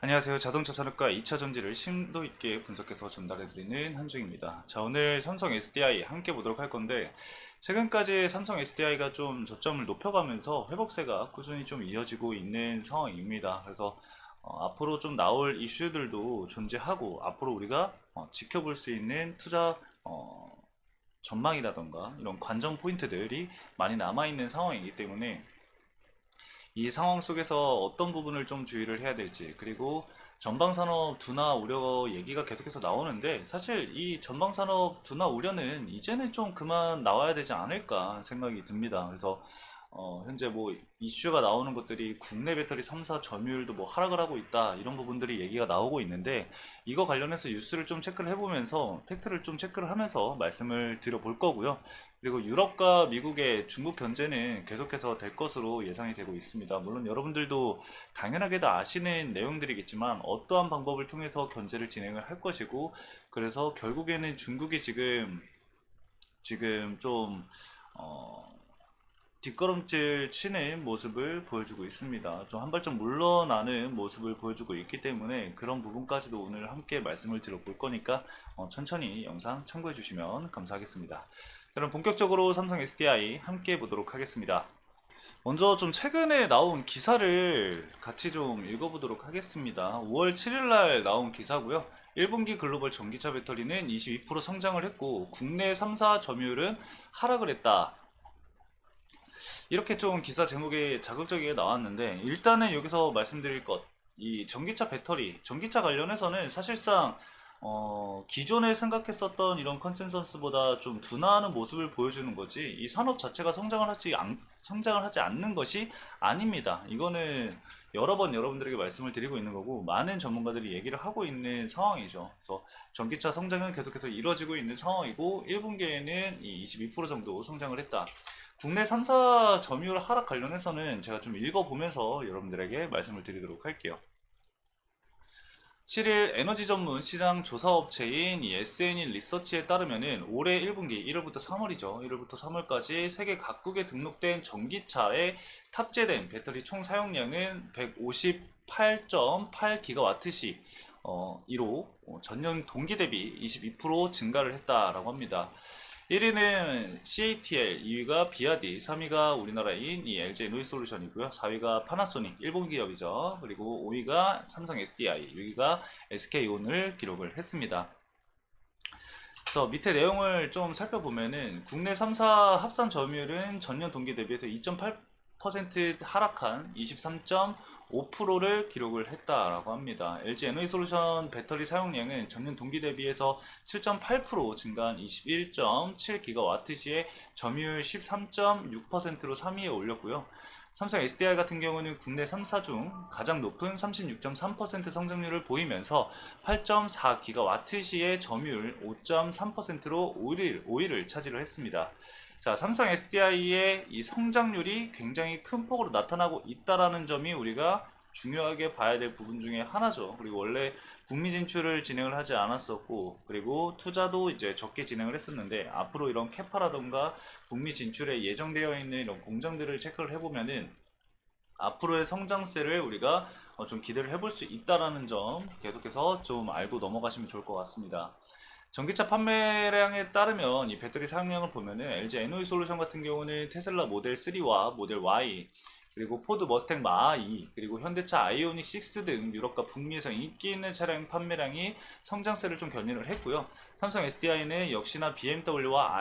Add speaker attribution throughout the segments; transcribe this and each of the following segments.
Speaker 1: 안녕하세요. 자동차 산업과 2차 전지를 심도 있게 분석해서 전달해드리는 한중입니다. 자, 오늘 삼성 SDI 함께 보도록 할 건데, 최근까지 삼성 SDI가 좀 저점을 높여가면서 회복세가 꾸준히 좀 이어지고 있는 상황입니다. 그래서 앞으로 좀 나올 이슈들도 존재하고, 앞으로 우리가 지켜볼 수 있는 투자 전망이라던가 이런 관전 포인트들이 많이 남아있는 상황이기 때문에 이 상황 속에서 어떤 부분을 좀 주의를 해야 될지, 그리고 전방산업 둔화 우려 얘기가 계속해서 나오는데, 사실 이 전방산업 둔화 우려는 이제는 좀 그만 나와야 되지 않을까 생각이 듭니다. 그래서 현재 뭐 이슈가 나오는 것들이 국내 배터리 3사 점유율도 뭐 하락을 하고 있다, 이런 부분들이 얘기가 나오고 있는데, 이거 관련해서 뉴스를 좀 체크를 해보면서 팩트를 좀 체크를 하면서 말씀을 드려볼 거고요. 그리고 유럽과 미국의 중국 견제는 계속해서 될 것으로 예상이 되고 있습니다. 물론 여러분들도 당연하게도 아시는 내용들이겠지만, 어떠한 방법을 통해서 견제를 진행을 할 것이고, 그래서 결국에는 중국이 지금 좀 어, 뒷걸음질 치는 모습을 보여주고 있습니다. 좀 한 발짝 물러나는 모습을 보여주고 있기 때문에, 그런 부분까지도 오늘 함께 말씀을 드려볼 거니까 천천히 영상 참고해 주시면 감사하겠습니다. 그럼 본격적으로 삼성 SDI 함께 보도록 하겠습니다. 먼저 좀 최근에 나온 기사를 같이 좀 읽어보도록 하겠습니다. 5월 7일 날 나온 기사고요. 1분기 글로벌 전기차 배터리는 22% 성장을 했고 국내 3사 점유율은 하락을 했다. 이렇게 좀 기사 제목에 자극적이게 나왔는데, 일단은 여기서 말씀드릴 것, 이 전기차 배터리, 전기차 관련해서는 사실상 기존에 생각했었던 이런 컨센서스보다 좀 둔화하는 모습을 보여주는 거지, 이 산업 자체가 성장을 하지 않는 것이 아닙니다. 이거는 여러 번 여러분들에게 말씀을 드리고 있는 거고, 많은 전문가들이 얘기를 하고 있는 상황이죠. 그래서 전기차 성장은 계속해서 이루어지고 있는 상황이고, 1분기에는 이 22% 정도 성장을 했다. 국내 3사 점유율 하락 관련해서는 제가 좀 읽어보면서 여러분들에게 말씀을 드리도록 할게요. 7일 에너지 전문 시장 조사업체인 이 SNE 리서치에 따르면은 올해 1분기 1월부터 3월이죠. 1월부터 3월까지 세계 각국에 등록된 전기차에 탑재된 배터리 총 사용량은 158.8기가와트시, 이로 전년 동기 대비 22% 증가를 했다라고 합니다. 1위는 CATL, 2위가 비아디, 3위가 우리나라인 이 LG 에너지솔루션이고요. 4위가 파나소닉, 일본 기업이죠. 그리고 5위가 삼성 SDI, 6위가 SK온을 기록을 했습니다. 그래서 밑에 내용을 좀 살펴보면은 국내 3사 합산 점유율은 전년 동기 대비해서 2.8% 하락한 23.5%를 기록을 했다라고 합니다. LG 에너지솔루션 배터리 사용량은 전년 동기 대비해서 7.8% 증가한 21.7기가와트시에 점유율 13.6%로 3위에 올렸고요. 삼성 SDI 같은 경우는 국내 3사 중 가장 높은 36.3% 성장률을 보이면서 8.4기가와트시의 점유율 5.3%로 5위를 차지를 했습니다. 자, 삼성 SDI의 이 성장률이 굉장히 큰 폭으로 나타나고 있다라는 점이 우리가 중요하게 봐야 될 부분 중에 하나죠. 그리고 원래 북미 진출을 진행을 하지 않았었고, 그리고 투자도 이제 적게 진행을 했었는데, 앞으로 이런 캐파라던가 북미 진출에 예정되어 있는 이런 공장들을 체크를 해보면은 앞으로의 성장세를 우리가 좀 기대를 해볼 수 있다라는 점 계속해서 좀 알고 넘어가시면 좋을 것 같습니다. 전기차 판매량에 따르면 이 배터리 사용량을 보면은 LG 에너지 솔루션 같은 경우는 테슬라 모델 3와 모델 Y, 그리고 포드 머스탱 마하2, 그리고 현대차 아이오닉 6 등 유럽과 북미에서 인기 있는 차량 판매량이 성장세를 좀 견인을 했고요. 삼성 SDI는 역시나 BMW와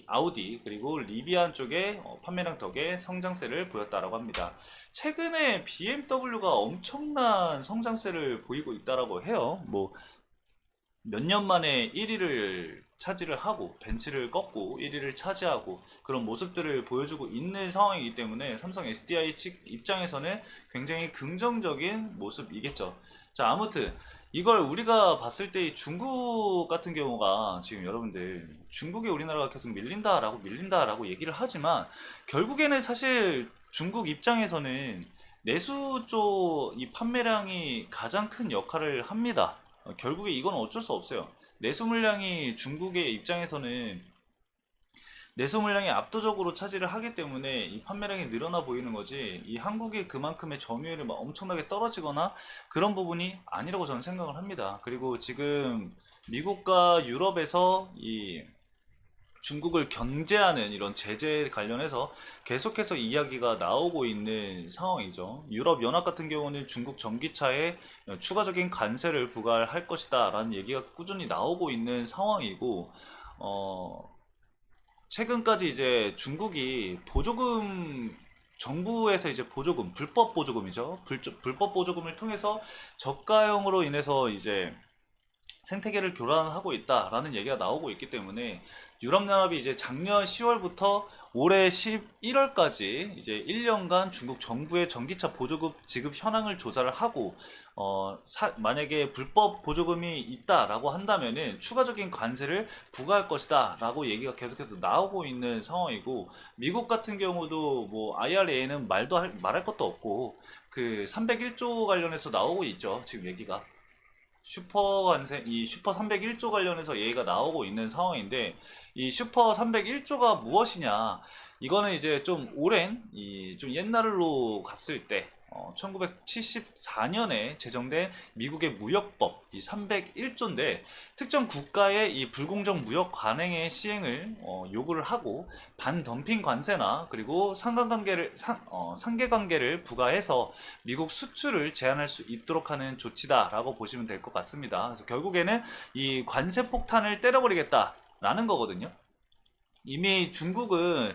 Speaker 1: 아우디, 그리고 리비안 쪽의 판매량 덕에 성장세를 보였다라고 합니다. 최근에 BMW가 엄청난 성장세를 보이고 있다라고 해요. 뭐 몇 년 만에 1위를 차지를 하고 벤츠를 꺾고 1위를 차지하고 그런 모습들을 보여주고 있는 상황이기 때문에 삼성 SDI 측 입장에서는 굉장히 긍정적인 모습이겠죠. 자, 아무튼 이걸 우리가 봤을 때 중국 같은 경우가 지금 여러분들, 중국에 우리나라가 계속 밀린다라고 얘기를 하지만, 결국에는 사실 중국 입장에서는 내수 쪽 이 판매량이 가장 큰 역할을 합니다. 결국에 이건 어쩔 수 없어요. 내수 물량이 중국의 입장에서는 내수 물량이 압도적으로 차지를 하기 때문에 이 판매량이 늘어나 보이는 거지, 이 한국이 그만큼의 점유율이 막 엄청나게 떨어지거나 그런 부분이 아니라고 저는 생각을 합니다. 그리고 지금 미국과 유럽에서 이 중국을 견제하는 이런 제재 관련해서 계속해서 이야기가 나오고 있는 상황이죠. 유럽 연합 같은 경우는 중국 전기차에 추가적인 관세를 부과할 것이다 라는 얘기가 꾸준히 나오고 있는 상황이고, 어, 최근까지 이제 중국이 보조금, 정부에서 이제 보조금, 불법 보조금이죠. 불법 보조금을 통해서 저가형으로 인해서 이제 생태계를 교란하고 있다라는 얘기가 나오고 있기 때문에, 유럽연합이 이제 작년 10월부터 올해 11월까지 이제 1년간 중국 정부의 전기차 보조금 지급 현황을 조사를 하고, 만약에 불법 보조금이 있다라고 한다면은 추가적인 관세를 부과할 것이다 라고 얘기가 계속해서 나오고 있는 상황이고, 미국 같은 경우도 뭐 IRA는 말할 것도 없고, 그 301조 관련해서 나오고 있죠, 지금 얘기가. 이 슈퍼 301조 관련해서 얘기가 나오고 있는 상황인데, 이 슈퍼 301조가 무엇이냐? 이거는 이제 좀 오랜, 좀 옛날로 갔을 때, 1974년에 제정된 미국의 무역법, 이 301조인데, 특정 국가의 이 불공정 무역 관행의 시행을 요구를 하고, 반덤핑 관세나 그리고 상계관계를 부과해서 미국 수출을 제한할 수 있도록 하는 조치다라고 보시면 될 것 같습니다. 그래서 결국에는 이 관세 폭탄을 때려버리겠다라는 거거든요. 이미 중국은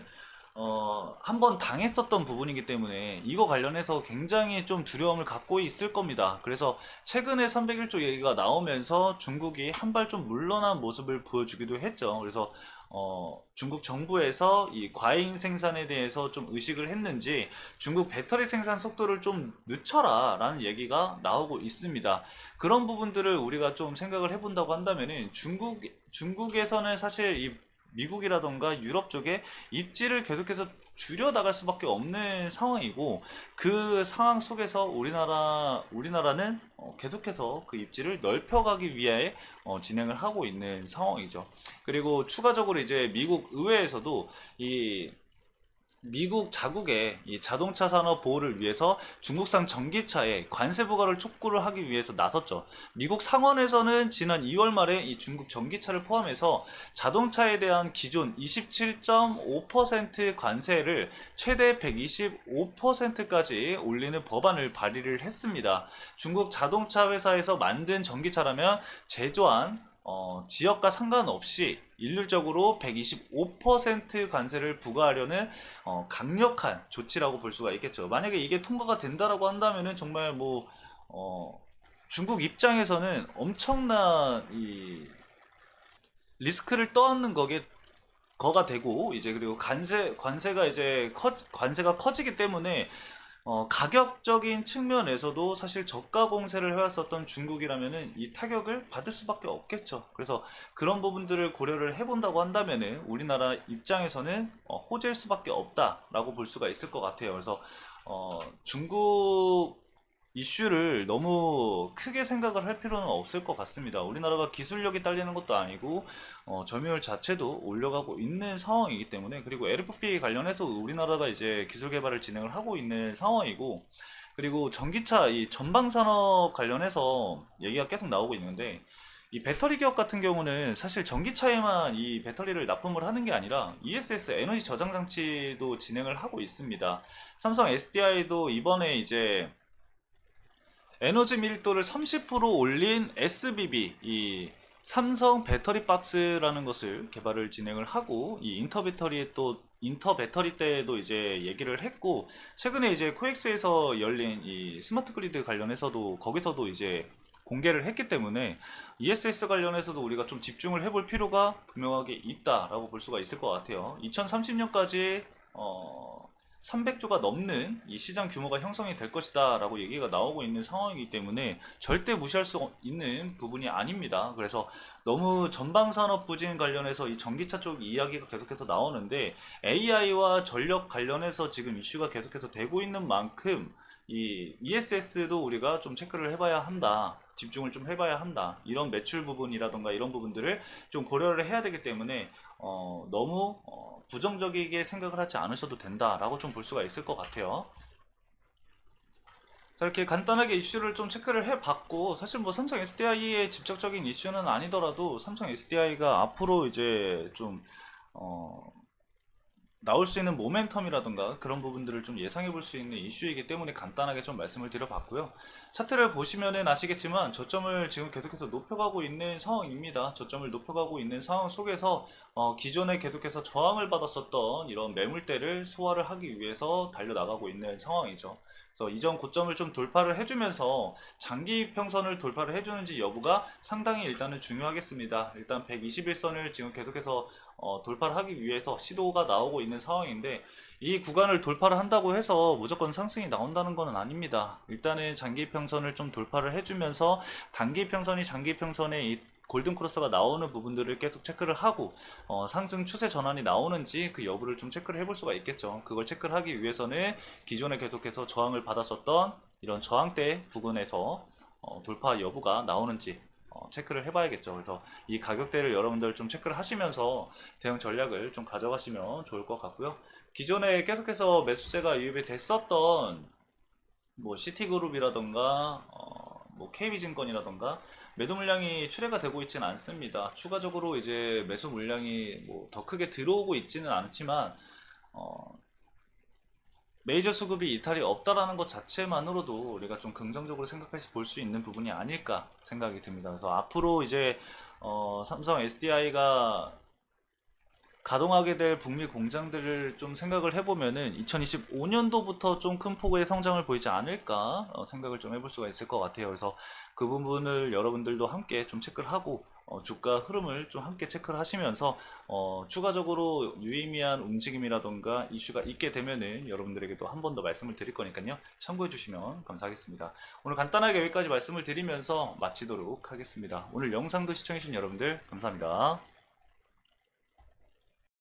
Speaker 1: 한번 당했었던 부분이기 때문에 이거 관련해서 굉장히 좀 두려움을 갖고 있을 겁니다. 그래서 최근에 301조 얘기가 나오면서 중국이 한 발 좀 물러난 모습을 보여주기도 했죠. 그래서 중국 정부에서 이 과잉 생산에 대해서 좀 의식을 했는지 중국 배터리 생산 속도를 좀 늦춰라 라는 얘기가 나오고 있습니다. 그런 부분들을 우리가 좀 생각을 해본다고 한다면은, 중국에서는 사실 이 미국이라던가 유럽 쪽에 입지를 계속해서 줄여 나갈 수밖에 없는 상황이고, 그 상황 속에서 우리나라는 계속해서 그 입지를 넓혀가기 위해 진행을 하고 있는 상황이죠. 그리고 추가적으로 이제 미국 의회에서도 이 미국 자국의 이 자동차 산업 보호를 위해서 중국산 전기차에 관세 부과를 촉구를 하기 위해서 나섰죠. 미국 상원에서는 지난 2월 말에 이 중국 전기차를 포함해서 자동차에 대한 기존 27.5% 관세를 최대 125%까지 올리는 법안을 발의를 했습니다. 중국 자동차 회사에서 만든 전기차라면 제조한 지역과 상관없이 일률적으로 125% 관세를 부과하려는 강력한 조치라고 볼 수가 있겠죠. 만약에 이게 통과가 된다라고 한다면은 정말 뭐 중국 입장에서는 엄청난 이 리스크를 떠안는 거가 되고, 이제 그리고 관세가 이제 관세가 커지기 때문에 가격적인 측면에서도 사실 저가 공세를 해왔었던 중국이라면은 이 타격을 받을 수밖에 없겠죠. 그래서 그런 부분들을 고려를 해본다고 한다면은 우리나라 입장에서는 호재일 수밖에 없다라고 볼 수가 있을 것 같아요. 그래서 중국 이슈를 너무 크게 생각을 할 필요는 없을 것 같습니다. 우리나라가 기술력이 딸리는 것도 아니고 점유율 자체도 올려가고 있는 상황이기 때문에, 그리고 LFP 관련해서 우리나라가 이제 기술 개발을 진행을 하고 있는 상황이고, 그리고 전기차 이 전방 산업 관련해서 얘기가 계속 나오고 있는데, 이 배터리 기업 같은 경우는 사실 전기차에만 이 배터리를 납품을 하는 게 아니라 ESS 에너지 저장 장치도 진행을 하고 있습니다. 삼성 SDI도 이번에 이제 에너지 밀도를 30% 올린 SBB, 이 삼성 배터리 박스라는 것을 개발을 진행을 하고, 이 인터 배터리 때도 이제 얘기를 했고, 최근에 이제 코엑스에서 열린 이 스마트 그리드 관련해서도 거기서도 이제 공개를 했기 때문에 ESS 관련해서도 우리가 좀 집중을 해볼 필요가 분명하게 있다라고 볼 수가 있을 것 같아요. 2030년까지 300조가 넘는 이 시장 규모가 형성이 될 것이다 라고 얘기가 나오고 있는 상황이기 때문에 절대 무시할 수 있는 부분이 아닙니다. 그래서 너무 전방산업 부진 관련해서 이 전기차 쪽 이야기가 계속해서 나오는데, AI와 전력 관련해서 지금 이슈가 계속해서 되고 있는 만큼 이 ESS도 우리가 좀 체크를 해봐야 한다. 집중을 좀 해봐야 한다. 이런 매출 부분이라던가 이런 부분들을 좀 고려를 해야 되기 때문에 너무 부정적이게 생각을 하지 않으셔도 된다라고 좀 볼 수가 있을 것 같아요. 자, 이렇게 간단하게 이슈를 좀 체크를 해봤고, 사실 뭐 삼성 SDI의 직접적인 이슈는 아니더라도 삼성 SDI가 앞으로 이제 좀 나올 수 있는 모멘텀이라던가 그런 부분들을 좀 예상해 볼 수 있는 이슈이기 때문에 간단하게 좀 말씀을 드려봤고요. 차트를 보시면은 아시겠지만 저점을 지금 계속해서 높여가고 있는 상황입니다. 저점을 높여가고 있는 상황 속에서 기존에 계속해서 저항을 받았었던 이런 매물대를 소화를 하기 위해서 달려나가고 있는 상황이죠. 그래서 이전 고점을 좀 돌파를 해주면서 장기 평선을 돌파를 해주는지 여부가 상당히 일단은 중요하겠습니다. 일단 121선을 지금 계속해서 돌파를 하기 위해서 시도가 나오고 있는 상황인데, 이 구간을 돌파를 한다고 해서 무조건 상승이 나온다는 것은 아닙니다. 일단은 장기 평선을 좀 돌파를 해주면서 단기 평선이 장기 평선에 이 골든 크로스가 나오는 부분들을 계속 체크를 하고 상승 추세 전환이 나오는지 그 여부를 좀 체크를 해볼 수가 있겠죠. 그걸 체크를 하기 위해서는 기존에 계속해서 저항을 받았었던 이런 저항대 부근에서 돌파 여부가 나오는지 체크를 해봐야겠죠. 그래서 이 가격대를 여러분들 좀 체크를 하시면서 대응 전략을 좀 가져가시면 좋을 것 같고요. 기존에 계속해서 매수세가 유입이 됐었던 뭐 시티그룹이라던가 뭐 KB증권이라던가 매도 물량이 출회가 되고 있지는 않습니다. 추가적으로 이제 매수 물량이 뭐 더 크게 들어오고 있지는 않지만 어, 메이저 수급이 이탈이 없다라는 것 자체만으로도 우리가 좀 긍정적으로 생각해서 볼 수 있는 부분이 아닐까 생각이 듭니다. 그래서 앞으로 이제 삼성 SDI가 가동하게 될 북미 공장들을 좀 생각을 해보면은 2025년도부터 좀 큰 폭의 성장을 보이지 않을까 생각을 좀 해볼 수가 있을 것 같아요. 그래서 그 부분을 여러분들도 함께 좀 체크를 하고 주가 흐름을 좀 함께 체크를 하시면서 추가적으로 유의미한 움직임이라던가 이슈가 있게 되면은 여러분들에게도 한 번 더 말씀을 드릴 거니까요. 참고해 주시면 감사하겠습니다. 오늘 간단하게 여기까지 말씀을 드리면서 마치도록 하겠습니다. 오늘 영상도 시청해 주신 여러분들 감사합니다.